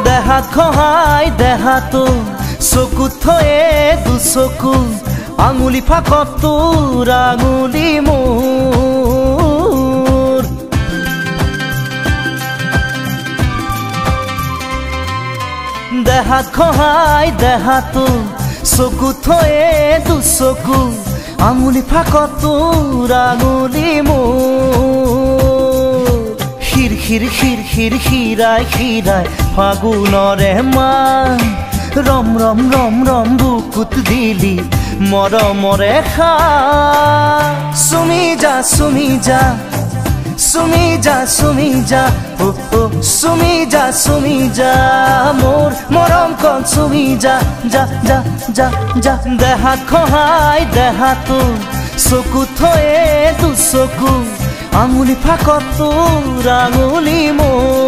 দেহাত খহাই দেহাতো চকুত থয়ে দুচকু আঙুলি ফাকত তোৰ আঙুলি মোৰ দেহাত খহাই দেহাতো চকুত থয়ে দুচকু আঙুলি ফাকত তোৰ আঙুলি মোৰ খিৰ খিৰ খিৰ খিৰ খিৰাই খিৰাই ফাগুনৰে মান ৰম ৰম ৰম ৰম বুকুত দিলি মৰমৰে খা চুমি যা চুমি যা চুমি যা চুমি যা ও ও চুমি যা মোৰ মৰম কণ চুমি যা যা যা যা যা দেহাত খহাই দেহাতো চকুত থয়ে দুচকু আঙুলি ফাকত তোৰ আঙুলি মোৰ